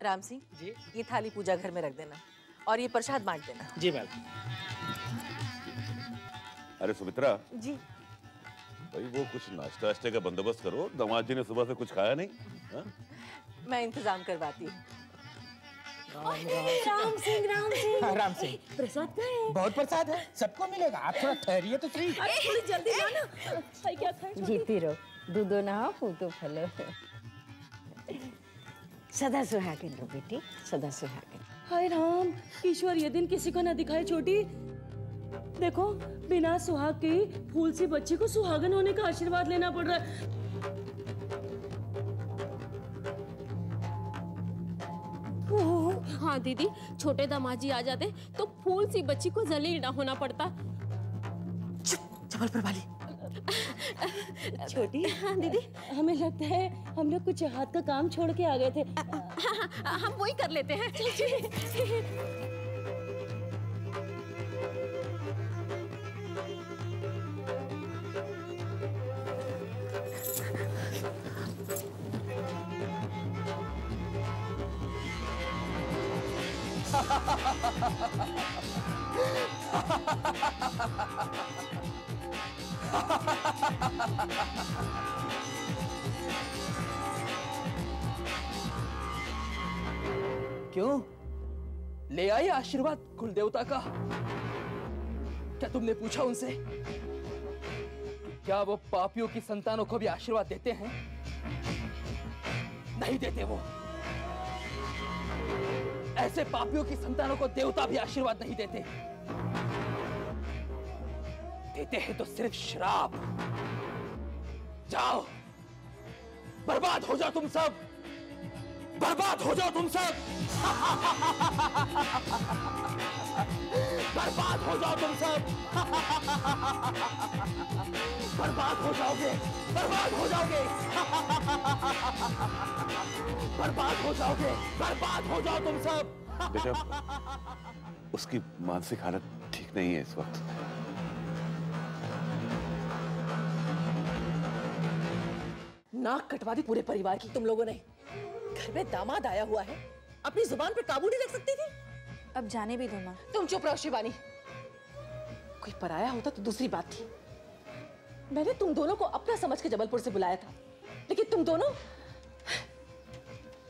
राम सिंह जी। ये थाली पूजा घर में रख देना और ये प्रसाद बांट देना। जी मैम। अरे सुमित्रा जी। भाई वो कुछ नाश्ता वाश्ते का बंदोबस्त करो, दामाद जी ने सुबह से कुछ खाया नहीं। हा? मैं इंतजाम करवाती हूँ। राम सिंह प्रसाद क्या है? बहुत प्रसाद है, सबको मिलेगा। आप थोड़ा ठहरिए तो सही। थोड़ी जल्दी लाना। क्या खाए? जीती रहो, दूधो नहाओ पूतो फलो। सदा सुहागिन रहो बेटी, सदा सुहागिन। हाय राम, ईश्वर ये दिन किसी को न दिखाए। छोटी देखो, बिना सुहाग की फूल सी बच्ची को सुहागन होने का आशीर्वाद लेना पड़ रहा है। हाँ दीदी, छोटे दामाद जी आ जाते तो फूल सी बच्ची को जलील ना होना पड़ता। चुप जबलपुर वाली। छोटी। हाँ दीदी। हमें लगता है हम लोग कुछ हाथ का काम छोड़ के आ गए थे। हाँ, हम वही कर लेते हैं। क्यों? ले आई आशीर्वाद कुल देवता का? क्या तुमने पूछा उनसे क्या वो पापियों की संतानों को भी आशीर्वाद देते हैं? नहीं देते वो। ऐसे पापियों की संतानों को देवता भी आशीर्वाद नहीं देते। देते हैं तो सिर्फ श्राप। जाओ, बर्बाद हो जाओ तुम सब, बर्बाद हो जाओ तुम सब। बर्बाद हो जाओ तुम सब। बर्बाद हो जाओगे, बर्बाद हो जाओगे। बर्बाद हो जाओगे, बर्बाद हो जाओ तुम सब। बेटा, उसकी मानसिक हालत ठीक नहीं है इस वक्त। नाक कटवा दी पूरे परिवार की तुम लोगों ने। घर में दामाद आया हुआ है, अपनी जुबान पे काबू नहीं रख सकती थी? अब जाने भी दो माँ। तुम चुप रहो शिवानी। कोई पराया होता तो दूसरी बात थी। मैंने तुम दोनों को अपना समझ के जबलपुर से बुलाया था, लेकिन तुम दोनों,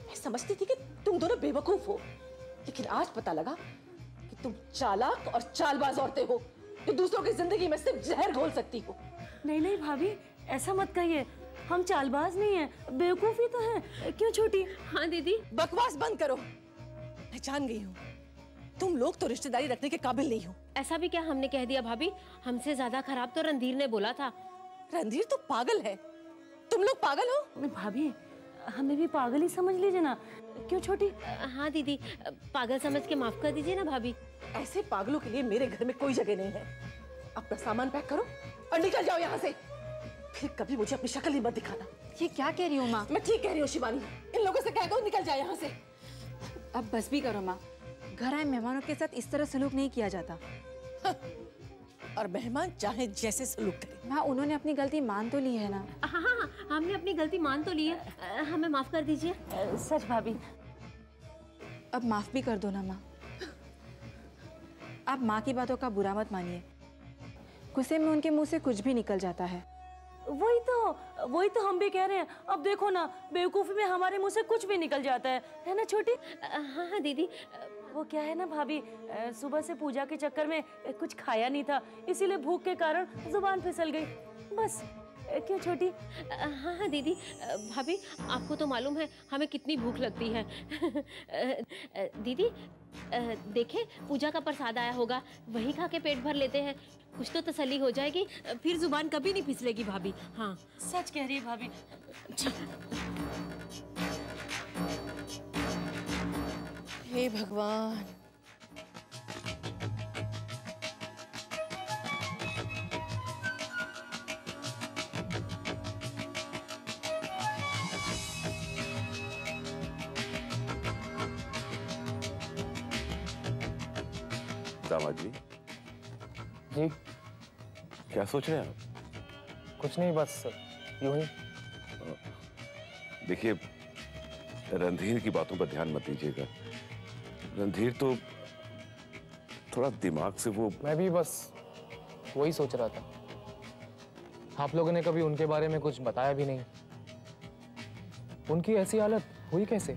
मैं समझती थी कि तुम दोनों बेवकूफ हो, लेकिन आज पता लगा कि तुम चालाक और चालबाज औरतें हो जो दूसरों की जिंदगी में सिर्फ जहर घोल सकती हो। नहीं नहीं भाभी, ऐसा मत कहिए। हम चालबाज नहीं है, बेवकूफी तो है। क्यों छोटी? हाँ दीदी। बकवास बंद करो। मैं जान गई हूँ तुम लोग तो रिश्तेदारी रखने के काबिल नहीं हो। ऐसा भी क्या हमने कह दिया भाभी? हमसे ज्यादा खराब तो रणधीर ने बोला था। रणधीर तो पागल है, तुम लोग पागल हो। भाभी, हमें भी पागल ही समझ लीजिए ना। क्यों छोटी? हाँ दीदी, पागल समझ के माफ कर दीजिए ना भाभी। ऐसे पागलों के लिए मेरे घर में कोई जगह नहीं है। अपना सामान पैक करो और निकल जाओ यहाँ से। फिर कभी मुझे अपनी शक्ल ही मत दिखाना। ये क्या कह रही हो माँ? मैं ठीक कह रही हूँ शिवानी। इन लोगों से कह दो निकल जाए यहाँ से। अब बस भी करो माँ। घर आए मेहमानों के साथ इस तरह सलूक नहीं किया जाता। और मेहमान चाहे जैसे सलूक करें। माँ, उन्होंने अपनी गलती मान तो ली है ना? हाँ हाँ, हमने अपनी गलती मान तो ली है। हमें माफ कर दीजिए। सच भाभी। अब माफ भी कर दो ना माँ। आप माँ की बातों का बुरा मत मानिए। गुस्से में उनके मुंह से कुछ भी निकल जाता है। वही तो हम भी कह रहे हैं। अब देखो ना, बेवकूफी में हमारे मुंह से कुछ भी निकल जाता है ना छोटी? हाँ हाँ दीदी। वो क्या है ना भाभी, सुबह से पूजा के चक्कर में कुछ खाया नहीं था, इसीलिए भूख के कारण जुबान फिसल गई बस। क्यों छोटी? हाँ हाँ दीदी। भाभी, आपको तो मालूम है हमें कितनी भूख लगती है। दीदी देखे, पूजा का प्रसाद आया होगा, वही खा के पेट भर लेते हैं, कुछ तो तसल्ली हो जाएगी, फिर जुबान कभी नहीं फिसलेगी भाभी। हाँ सच कह रही है भाभी। हे भगवान। दामाद जी। जी? क्या सोच रहे हैं आप? कुछ नहीं, बस यूं ही। देखिए, रणधीर की बातों पर ध्यान मत दीजिएगा। रणधीर तो थोड़ा दिमाग से वो। मैं भी बस वही सोच रहा था। आप लोगों ने कभी उनके बारे में कुछ बताया भी नहीं। उनकी ऐसी हालत हुई कैसे?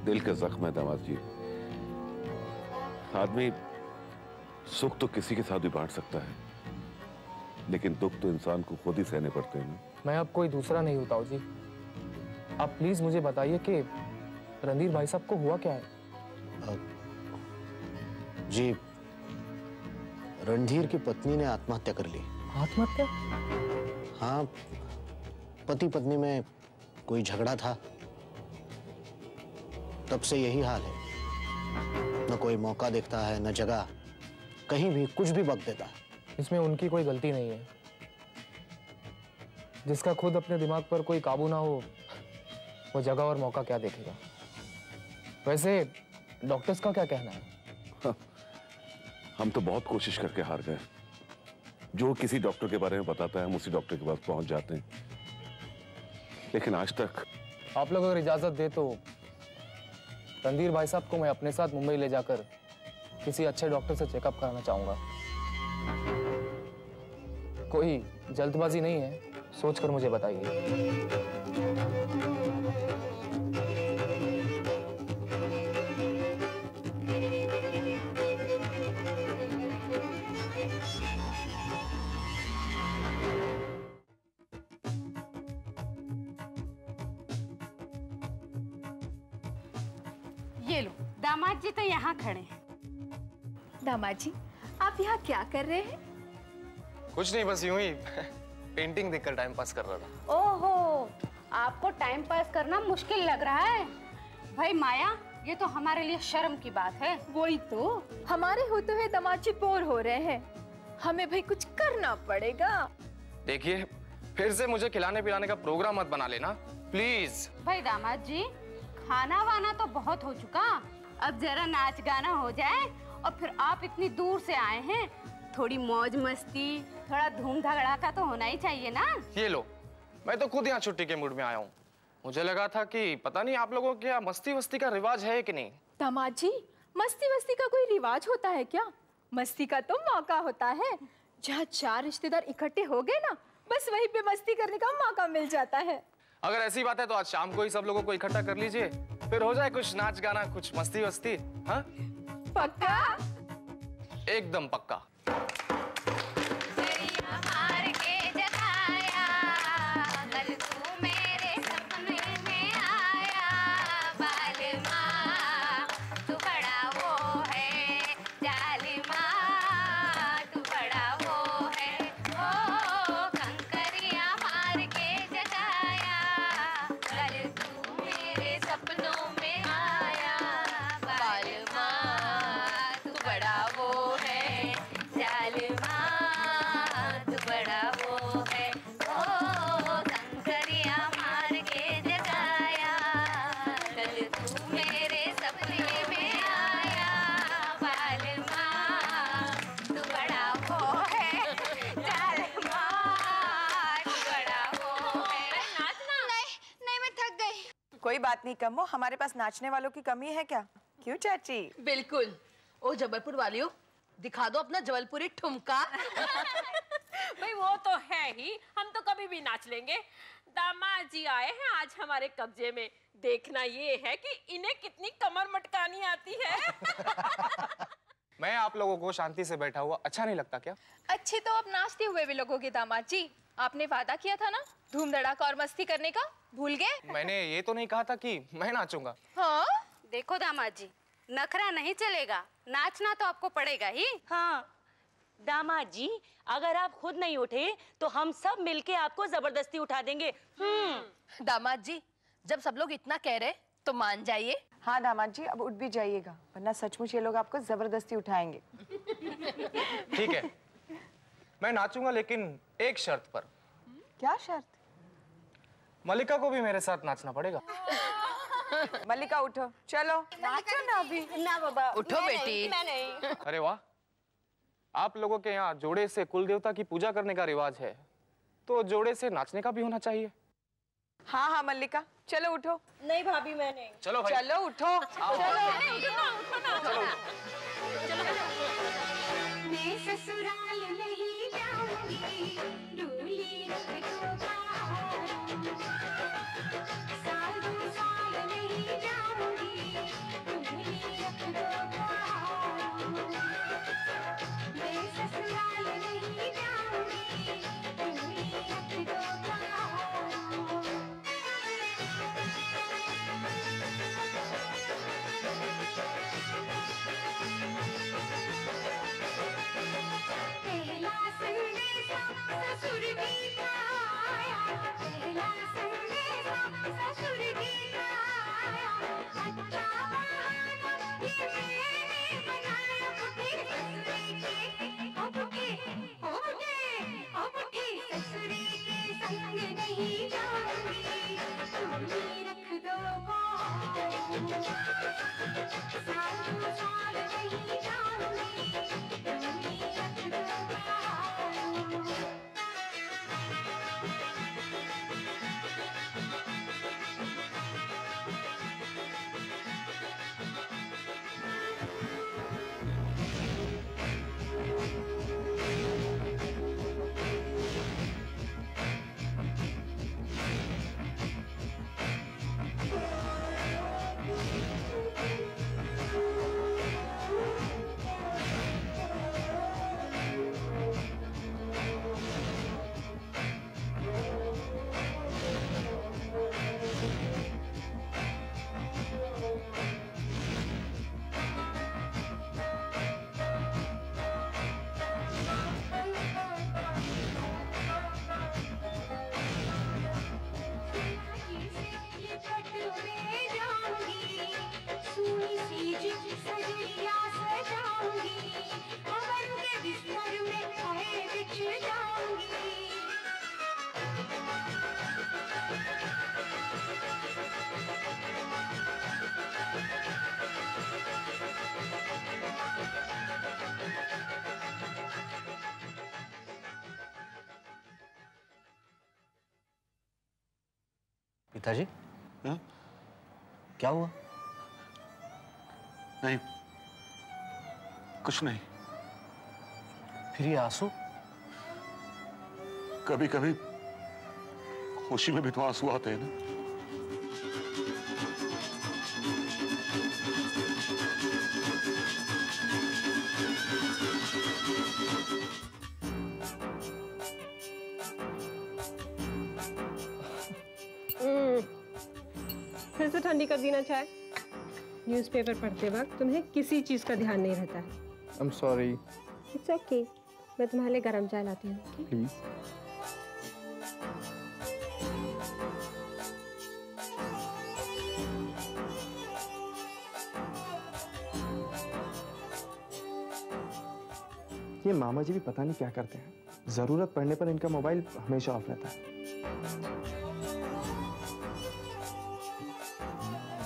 दिल का जख्म है दामाद जी। आदमी सुख तो किसी के साथ भी बांट सकता है, लेकिन दुख तो इंसान को खुद ही सहने पड़ते हैं ना। मैं अब कोई दूसरा नहीं हूं ताऊ जी। आप प्लीज मुझे बताइए कि रणधीर भाई साहब को हुआ क्या है? जी, रणधीर की पत्नी ने आत्महत्या कर ली। आत्महत्या? हाँ, पति पत्नी में कोई झगड़ा था, तब से यही हाल है। न कोई मौका देखता है, न जगह, कहीं भी कुछ भी बक देता है। इसमें उनकी कोई गलती नहीं है। जिसका खुद अपने दिमाग पर कोई काबू ना हो, वो जगह और मौका क्या देखेगा? वैसे डॉक्टर्स का क्या कहना है? हम तो बहुत कोशिश करके हार गए। जो किसी डॉक्टर के बारे में बताता है हम उसी डॉक्टर के पास पहुंच जाते हैं, लेकिन आज तक। आप लोग अगर इजाजत दे तो रणधीर भाई साहब को मैं अपने साथ मुंबई ले जाकर किसी अच्छे डॉक्टर से चेकअप कराना चाहूंगा। कोई जल्दबाजी नहीं है, सोचकर मुझे बताइए। ये लो, दामाद जी तो यहाँ खड़े हैं। दामाद जी, आप यहाँ क्या कर रहे हैं? कुछ नहीं, बस यूं ही पेंटिंग देखकर टाइम पास कर रहा था। ओहो, आपको टाइम पास करना मुश्किल लग रहा है। भाई माया, ये तो हमारे लिए शर्म की बात है। वही तो, हमारे होते हुए दामाद जी बोर हो रहे हैं। हमें भाई कुछ करना पड़ेगा। देखिए, फिर से मुझे खिलाने पिलाने का प्रोग्राम मत बना लेना प्लीज। भाई दामाद जी, खाना वाना तो बहुत हो चुका, अब जरा नाच गाना हो जाए। और फिर आप इतनी दूर से आए हैं, थोड़ी मौज मस्ती, थोड़ा धूम धड़ाका तो होना ही चाहिए ना। ये लो, मैं तो खुद यहाँ छुट्टी के मूड में आया हूँ। मुझे लगा था कि पता नहीं आप लोगों के यहाँ मस्ती वस्ती का रिवाज है कि नहीं। दामाद जी, मस्ती वस्ती का कोई रिवाज होता है क्या? मस्ती का तो मौका होता है। जहाँ 4 रिश्तेदार इकट्ठे हो गए ना, बस वहीं पे मस्ती करने का मौका मिल जाता है। अगर ऐसी बात है तो आज शाम को ही सब लोगों को इकट्ठा कर लीजिए, फिर हो जाए कुछ नाच गाना, कुछ मस्ती वस्ती। हाँ, पक्का? एकदम पक्का। कोई बात नहीं कमो, हमारे पास नाचने वालों की कमी है क्या? क्यों चाची? बिल्कुल। ओ जबलपुर वालियों, दिखा दो अपना जबलपुरी ठुमका। भाई वो तो है ही, हम तो कभी भी नाच लेंगे। दामाद जी आए हैं आज हमारे कब्जे में, देखना ये है कि इन्हें कितनी कमर मटकानी आती है। मैं आप लोगों को शांति से बैठा हुआ अच्छा नहीं लगता क्या? अच्छे तो आप नाचते हुए भी लगोगे दामाद जी। आपने वादा किया था ना धूम धड़ाका और मस्ती करने का, भूल गए? मैंने ये तो नहीं कहा था कि मैं नाचूंगा। हाँ? देखो दामाद जी, नखरा नहीं चलेगा, नाचना तो आपको पड़ेगा ही। हाँ दामाद जी, अगर आप खुद नहीं उठे तो हम सब मिलके आपको जबरदस्ती उठा देंगे। दामाद जी, जब सब लोग इतना कह रहे तो मान जाइए। हाँ दामाद जी, अब उठ भी जाइएगा, वरना सचमुच ये लोग आपको जबरदस्ती उठाएंगे। ठीक है, मैं नाचूंगा, लेकिन एक शर्त पर। क्या शर्त? मल्लिका को भी मेरे साथ नाचना पड़ेगा। मल्लिका उठो, चलो नाचो ना अभी। ना बाबा, उठो बेटी। मैं नहीं। अरे वाह, आप लोगों के यहाँ जोड़े से कुल देवता की पूजा करने का रिवाज है, तो जोड़े से नाचने का भी होना चाहिए। हाँ हाँ मल्लिका, चलो उठो। नहीं भाभी मैं नहीं। चलो भाई। चलो उठो। मैं ससुराल नहीं जाऊंगी, डोली रख दो साल 2 साल नहीं जाऊंगी, डोली रख दो मैं ससुराल नहीं जाऊंगी, डोली रख दो पहला संदेशा ससुर जी का आया, पहला संदेशा ससुर जी का आया, अच्छा बहाना ये मैंने बनाया, अब के ससुरी के संग नहीं जाऊंगी, डोली रख दो साल 2 साल नहीं जाऊंगी, डोली रख दो पिताजी, हाँ? क्या हुआ? नहीं, कुछ नहीं। फिर ये आंसू? कभी कभी खुशी में भी तो आंसू आते हैं ना। फिर से ठंडी कर दी ना चाय। न्यूज़पेपर पढ़ते वक्त तुम्हें किसी चीज का ध्यान नहीं रहता है। I'm sorry. इट्स ओके, मैं तुम्हारे लिए गरम चाय लाती हूँ। Please. ये मामा जी भी पता नहीं क्या करते हैं, जरूरत पड़ने पर इनका मोबाइल हमेशा ऑफ रहता है।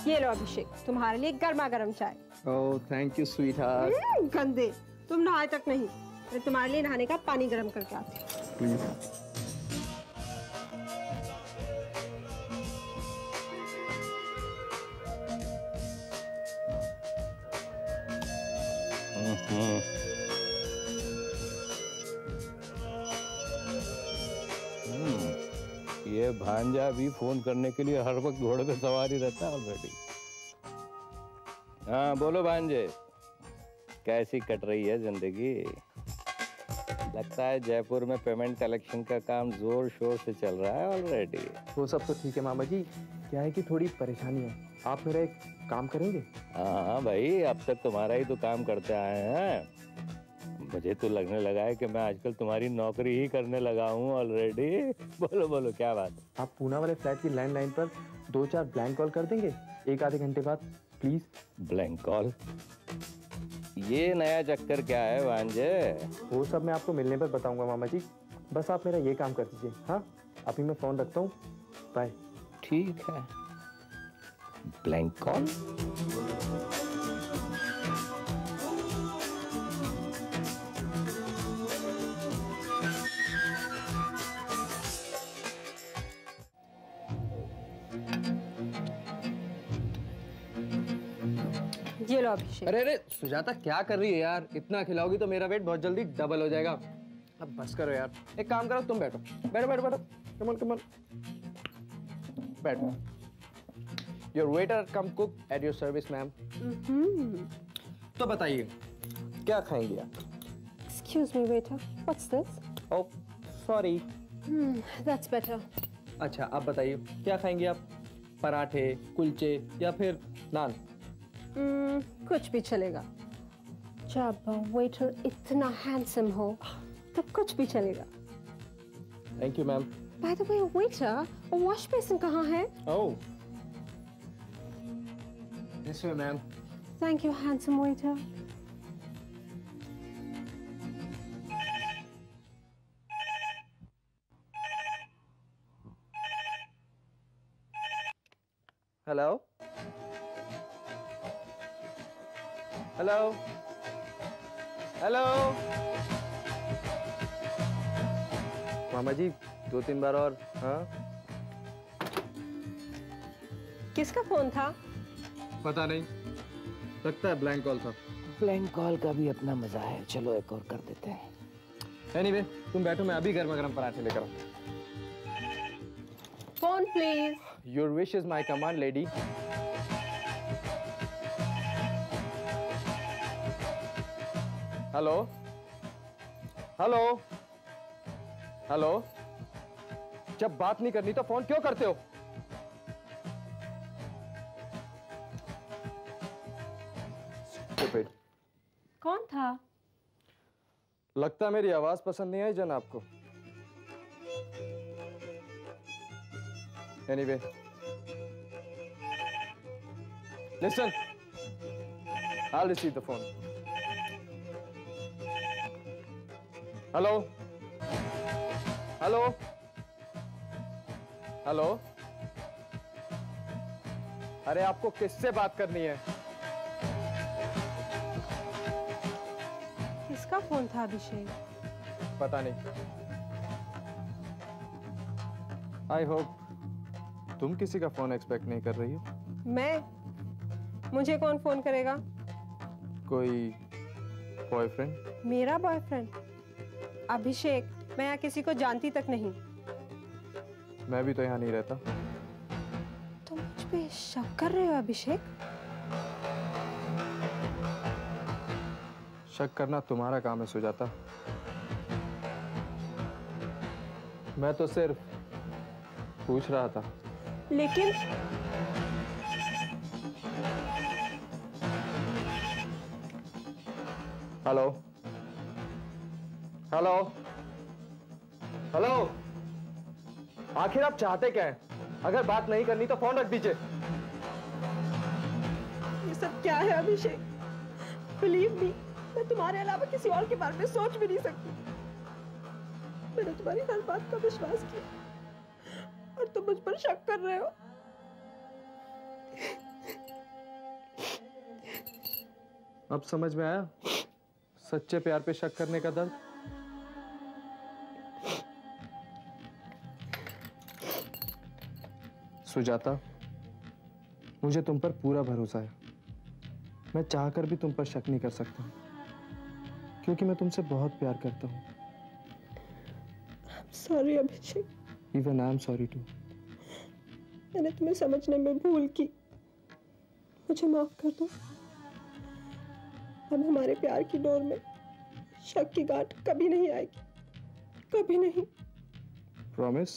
ये लो अभिषेक, तुम्हारे लिए गर्मा गर्म चाय। Oh thank you sweet heart. गंदे, तुम नहाए तक नहीं, मैं तुम्हारे लिए नहाने का पानी गर्म करके आती हूँ। प्लीज। ये भांजा भी फोन करने के लिए हर वक्त घोड़े पे सवार ही रहता है ऑलरेडी। हाँ बोलो भांजे, कैसी कट रही है जिंदगी? लगता है जयपुर में पेमेंट कलेक्शन का काम जोर शोर से चल रहा है ऑलरेडी। वो सब तो ठीक है मामा जी, क्या है कि थोड़ी परेशानी है। आप मेरा एक काम करेंगे? हाँ भाई, अब तक तुम्हारा ही तो काम करते आए हैं। मुझे तो लगने लगा है कि मैं आजकल तुम्हारी नौकरी ही करने लगा हूँ ऑलरेडी। बोलो बोलो क्या बात? आप पूना वाले फ्लैट की लैंडलाइन पर 2-4 ब्लैंक कॉल कर देंगे 1 आधे घंटे बाद प्लीज। Blank call? ये नया चक्कर क्या है भांजे? वो सब मैं आपको मिलने पर बताऊंगा मामा जी, बस आप मेरा ये काम कर दीजिए। हाँ अभी मैं फोन रखता हूँ, बाय। ठीक है, ब्लैंक कॉल। ये लो अभिषेक। अरे अरे सुजाता क्या कर रही है यार? इतना खिलाओगी तो मेरा वेट बहुत जल्दी डबल हो जाएगा। अब बस करो यार, एक काम करो, तुम बैठो बैठो बैठो बैठो, कम ऑन कम ऑन, बैठो। Your waiter come cook at your service ma'am. तो बताइए क्या खाएंगे आप? Excuse me, waiter. What's this? Oh sorry. That's better. अच्छा आप बताइए क्या खाएंगे आप? पराठे, कुलचे या फिर नान? कुछ भी चलेगा। जब वेटर इतना हैंडसम हो तो कुछ भी चलेगा। Thank you ma'am. By the way, waiter, wash basin कहाँ है? Oh this way ma'am. Thank you, handsome waiter. Hello hello hello मामा जी 2-3 बार और। हाँ किसका फोन था? पता नहीं, लगता है ब्लैंक कॉल था। ब्लैंक कॉल का भी अपना मजा है, चलो एक और कर देते हैं। एनीवे तुम बैठो, मैं अभी गर्मा गर्म पराठे लेकर आऊँ। Phone please. Your wish is my command lady. Hello hello hello, जब बात नहीं करनी तो फोन क्यों करते हो? Stupid. कौन था? लगता है मेरी आवाज पसंद नहीं आई जनाब को। Anyway listen, I'll receive the phone. Hello hello hello, अरे आपको किससे बात करनी है? किसका फोन था अभिषेक? पता नहीं। आई होप तुम किसी का फोन एक्सपेक्ट नहीं कर रही हो। मैं? मुझे कौन फोन करेगा? कोई बॉयफ्रेंड? मेरा बॉयफ्रेंड? अभिषेक, मैं यहाँ किसी को जानती तक नहीं। मैं भी तो यहाँ नहीं रहता। तुम मुझ पे शक कर रहे हो अभिषेक? शक करना तुम्हारा काम है सुजाता। मैं तो सिर्फ पूछ रहा था। लेकिन हेलो हेलो हेलो, आखिर आप चाहते क्या हैं? अगर बात नहीं करनी तो फोन रख दीजिए। ये सब क्या है अभिषेक? बिलीव मी, मैं तुम्हारे अलावा किसी और के बारे में सोच भी नहीं सकती। मैंने तुम्हारी हर बात का विश्वास किया और तुम मुझ पर शक कर रहे हो। अब समझ में आया सच्चे प्यार पे शक करने का दर्द। सुजाता, मुझे तुम पर पूरा भरोसा है। मैं चाहकर भी तुम पर शक नहीं कर सकता क्योंकि मैं तुमसे बहुत प्यार करता हूँ। Sorry Abhishek. Even I am sorry too. मैंने तुम्हें समझने में भूल की, मुझे माफ कर दो। अब हमारे प्यार की डोर में शक की गांठ कभी नहीं आएगी, कभी नहीं। प्रॉमिस?